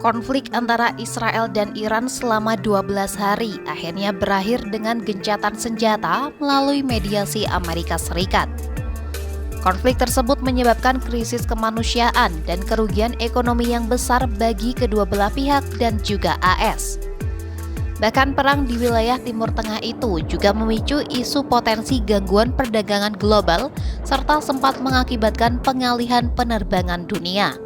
Konflik antara Israel dan Iran selama 12 hari akhirnya berakhir dengan gencatan senjata melalui mediasi Amerika Serikat. Konflik tersebut menyebabkan krisis kemanusiaan dan kerugian ekonomi yang besar bagi kedua belah pihak dan juga AS. Bahkan perang di wilayah Timur Tengah itu juga memicu isu potensi gangguan perdagangan global serta sempat mengakibatkan pengalihan penerbangan dunia.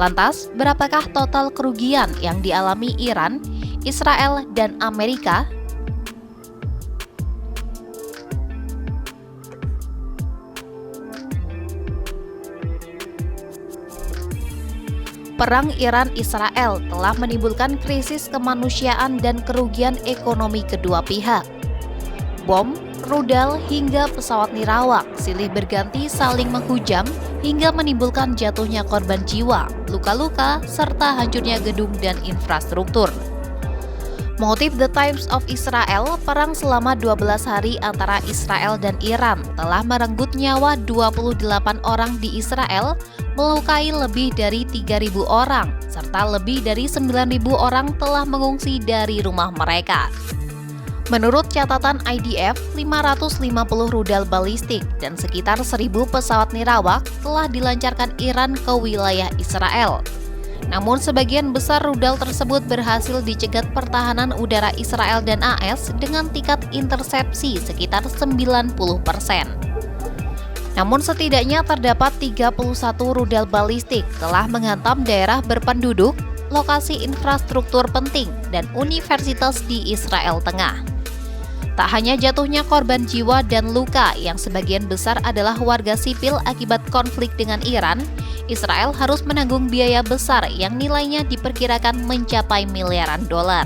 Lantas, berapakah total kerugian yang dialami Iran, Israel, dan Amerika? Perang Iran-Israel telah menimbulkan krisis kemanusiaan dan kerugian ekonomi kedua pihak. Bom, rudal, hingga pesawat nirawak silih berganti saling menghujam hingga menimbulkan jatuhnya korban jiwa, luka-luka, serta hancurnya gedung dan infrastruktur. Mengutip The Times of Israel, perang selama 12 hari antara Israel dan Iran telah merenggut nyawa 28 orang di Israel, melukai lebih dari 3.000 orang, serta lebih dari 9.000 orang telah mengungsi dari rumah mereka. Menurut catatan IDF, 550 rudal balistik dan sekitar 1.000 pesawat nirawak telah dilancarkan Iran ke wilayah Israel. Namun sebagian besar rudal tersebut berhasil dicegat pertahanan udara Israel dan AS dengan tingkat intersepsi sekitar 90%. Namun setidaknya terdapat 31 rudal balistik telah menghantam daerah berpenduduk, lokasi infrastruktur penting, dan universitas di Israel Tengah. Tak hanya jatuhnya korban jiwa dan luka yang sebagian besar adalah warga sipil akibat konflik dengan Iran, Israel harus menanggung biaya besar yang nilainya diperkirakan mencapai miliaran dolar.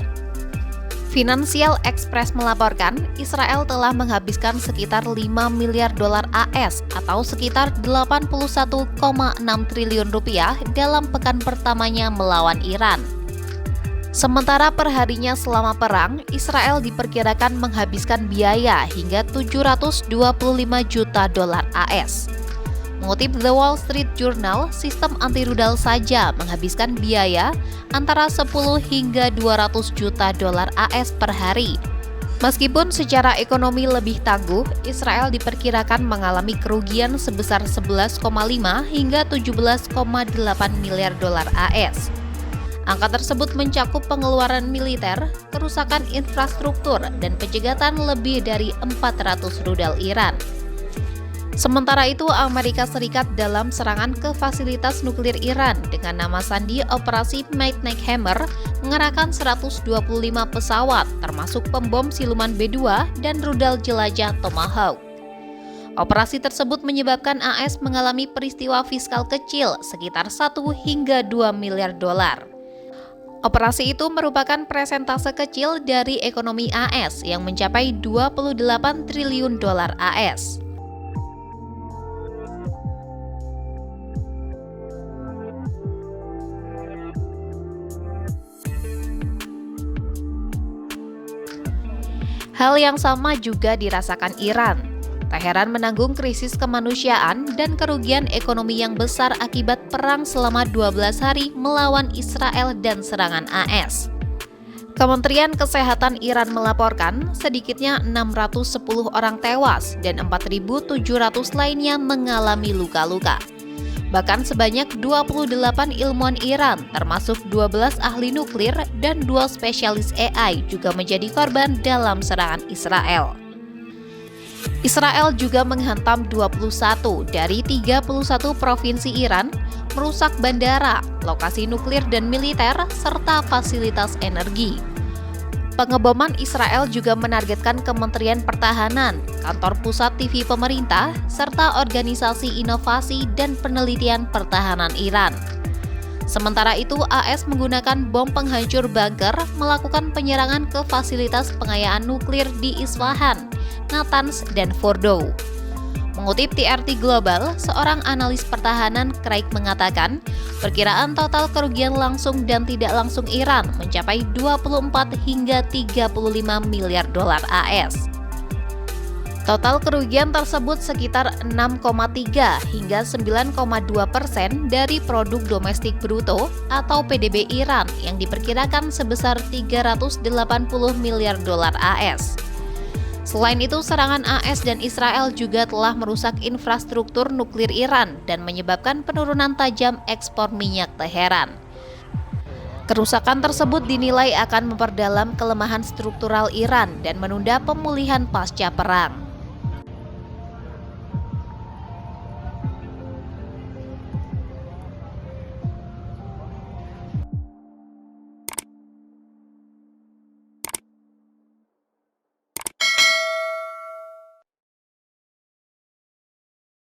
Financial Express melaporkan, Israel telah menghabiskan sekitar 5 miliar dolar AS atau sekitar 81,6 triliun rupiah dalam pekan pertamanya melawan Iran. Sementara perharinya selama perang, Israel diperkirakan menghabiskan biaya hingga 725 juta dolar AS. Mengutip The Wall Street Journal, sistem anti-rudal saja menghabiskan biaya antara 10 hingga 200 juta dolar AS per hari. Meskipun secara ekonomi lebih tangguh, Israel diperkirakan mengalami kerugian sebesar 11,5 hingga 17,8 miliar dolar AS. Angka tersebut mencakup pengeluaran militer, kerusakan infrastruktur, dan penjegatan lebih dari 400 rudal Iran. Sementara itu, Amerika Serikat dalam serangan ke fasilitas nuklir Iran dengan nama sandi Operasi Midnight Hammer mengerahkan 125 pesawat, termasuk pembom siluman B-2 dan rudal jelajah Tomahawk. Operasi tersebut menyebabkan AS mengalami peristiwa fiskal kecil sekitar 1 hingga 2 miliar dolar. Operasi itu merupakan persentase kecil dari ekonomi AS yang mencapai 28 triliun dolar AS. Hal yang sama juga dirasakan Iran. Teheran menanggung krisis kemanusiaan dan kerugian ekonomi yang besar akibat perang selama 12 hari melawan Israel dan serangan AS. Kementerian Kesehatan Iran melaporkan sedikitnya 610 orang tewas dan 4.700 lainnya mengalami luka-luka. Bahkan sebanyak 28 ilmuwan Iran, termasuk 12 ahli nuklir dan 2 spesialis AI juga menjadi korban dalam serangan Israel. Israel juga menghantam 21 dari 31 provinsi Iran, merusak bandara, lokasi nuklir dan militer, serta fasilitas energi. Pengeboman Israel juga menargetkan Kementerian Pertahanan, kantor pusat TV pemerintah, serta organisasi inovasi dan penelitian pertahanan Iran. Sementara itu, AS menggunakan bom penghancur bunker melakukan penyerangan ke fasilitas pengayaan nuklir di Isfahan, Natanz, dan Fordow. Mengutip TRT Global, seorang analis pertahanan Craig mengatakan, perkiraan total kerugian langsung dan tidak langsung Iran mencapai 24 hingga 35 miliar dolar AS. Total kerugian tersebut sekitar 6,3 hingga 9,2% dari produk domestik bruto atau PDB Iran yang diperkirakan sebesar 380 miliar dolar AS. Selain itu, serangan AS dan Israel juga telah merusak infrastruktur nuklir Iran dan menyebabkan penurunan tajam ekspor minyak Teheran. Kerusakan tersebut dinilai akan memperdalam kelemahan struktural Iran dan menunda pemulihan pasca perang.